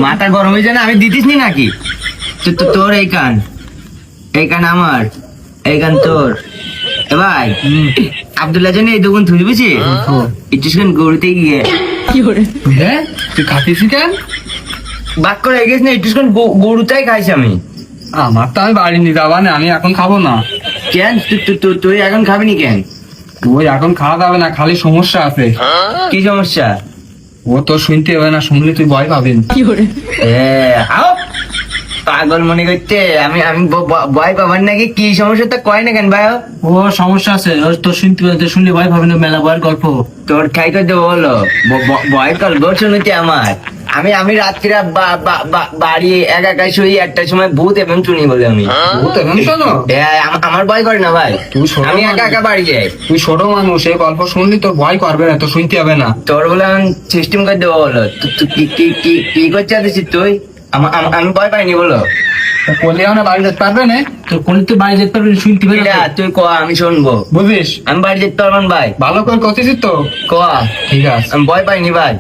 মাথা গরম হয়ে যায় না, আমি দিতিস নি নাকি? তোর এই কান আমার, এই কান তোর। এ ভাই আব্দুল্লাহ জানি এই দোকান থুই বুঝি একটুখান গরুতে গিয়ে হ্যাঁ তুই খাতিস কেন? বাক করে গেছ না, একটুখান গরুটাই খাইছি আমি। আমার তো আমি বাড়ি নিয়ে যাবা না, আমি এখন খাবো না। কেন তুই এখন খাবি নি কেন? ওই এখন খাওয়া যাবে না, খালি সমস্যা আছে। কি সমস্যা? ও তো শুনতে হবে না, শুনলে তুই ভয় পাবেন। আও পাগল মনে করতে আমি ভয় পাবার নাকি? কি সমস্যা তা কয় না কেন ভাই? ও সমস্যা আছে, ওর তো শুনলে ভয় পাবে না, মেলা ভয়ের গল্প। তোর খাই করতে বলো ভয় গল্প শুনতে আমার। আমি রাত্রিরা বাড়ি একা শুই, একটা সময় ভূত এবং শুনি বলে আমি। ভূত এখন শোনো? আমার ভয় করে না ভাই, তুই ছোট আমি মানুষ। একা বাড়ি যাই। তুই ছোট মানুষ, এই গল্প শুনলি তোর ভয় করবে না, তো শুনতে হবে না। তোর বলে আমি সিস্টেম করে দেবো বলো। কি করতে চাচ্ছিস তুই? আমি ভয় পাইনি বলো। বললে আমরা বাড়ি যেতে পারবে না? তো কোন তো বাড়ি যেতে পারবি, শুনতে পারবি কিরা, তুই ক আমি শুনবো। বুঝিস? আমি বাড়ি যেতে পারবো না ভাই। ভালো করে কথিস তো? ক ঠিক আছে, আমি ভয় পাইনি ভাই।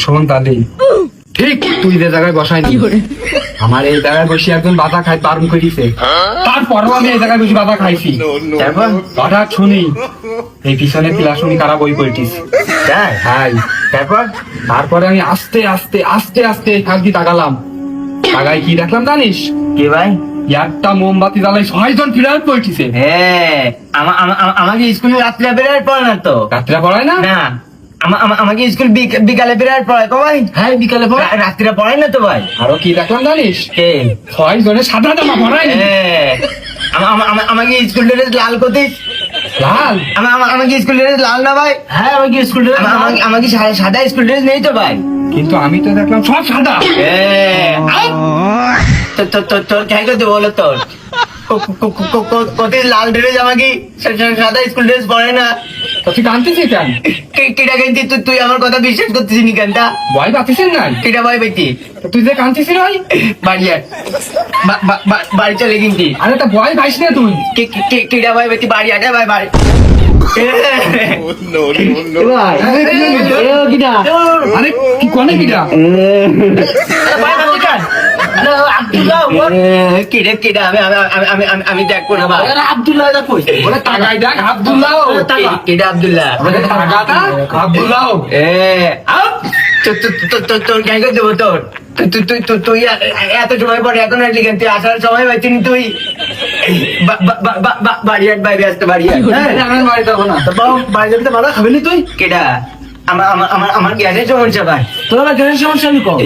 শোন তাহলে। ঠিক তুই যে জায়গায় বসাইনি, আমার এই জায়গায় বসে একজন বাধা খাই পারম করিছে, তারপরও আমি এই জায়গায় বসে বাধা খাইছি। তারপর হঠাৎ শুনি এই পিছনে পিলাশুনি কারা বই পড়তিস। তাই? হাই, তারপরে আমি আস্তে আস্তে আস্তে আস্তে থাকি তাকালাম। তাকাই কি দেখলাম জানিস? কি ভাই? একটা মোমবাতি জ্বালাই 6 জন ফিরার পড়তিছে। হ্যাঁ আমাকে স্কুলে রাত্রে বেরোয় পড়ে না তো? রাত্রে পড়ায় না? না আমাকে স্কুল বিকালে বেরোয় পড়ায় তো ভাই। হ্যাঁ বিকালে পর রাত্রে পড়ায় না তো ভাই। আরো কি দেখলাম জানিস? কে? 6 জনের সাদা জামা পড়ায়। হ্যাঁ আমাকে স্কুল ড্রেস লাল করতিস। লাল? আমাকে স্কুল ড্রেস লাল না ভাই? হ্যাঁ আমাকে স্কুলে আমাকে সাদা স্কুল ড্রেস নেই তো ভাই। কিন্তু আমি তো দেখলাম সব সাদা। তোর খাই করতে বলো তোর কত লাল ড্রেস, আমাকে সাদা স্কুল ড্রেস পরে না। তো তুই কানতেছিস কেন? কেটা কিন্তু তুই আমার কথা বিশ্বাস করতেছিস নি কেনটা? ভয় পাচ্ছিস না? কেটা ভয় পেতি? তুই যে কানতেছিস ভাই, বাড়ি আয়। বাড়ি চলে কিন্তু। আরে তা ভয় পাইস না তুই? কেটা ভয় পেতি? বাড়ি আগে ভাই বাড়ি। আরে কি কোনে কিটা? আমি দেখবো না ভাই। আব্দুল্লাহ দা কই? বলে তাকাই দেখ, আব্দুল্লাহ। কেটা আব্দুল্লাহ? বলে তাকাটা আব্দুল্লাহ। তোর গাই করে দেবো তোর। তুই এত সময় পরে এখন আসলি কেন? তুই আসার সময় পাইছিনি তুই? বাড়ি হাট বাইরে আসতে বাড়ি হাট। আমি বাড়ি যাবো না। বাড়ি যেতে মারা খাবি তুই? কেটা? আমার গ্যাসের সমস্যা ভাই। তোর গ্যাসের সমস্যা আমি কম।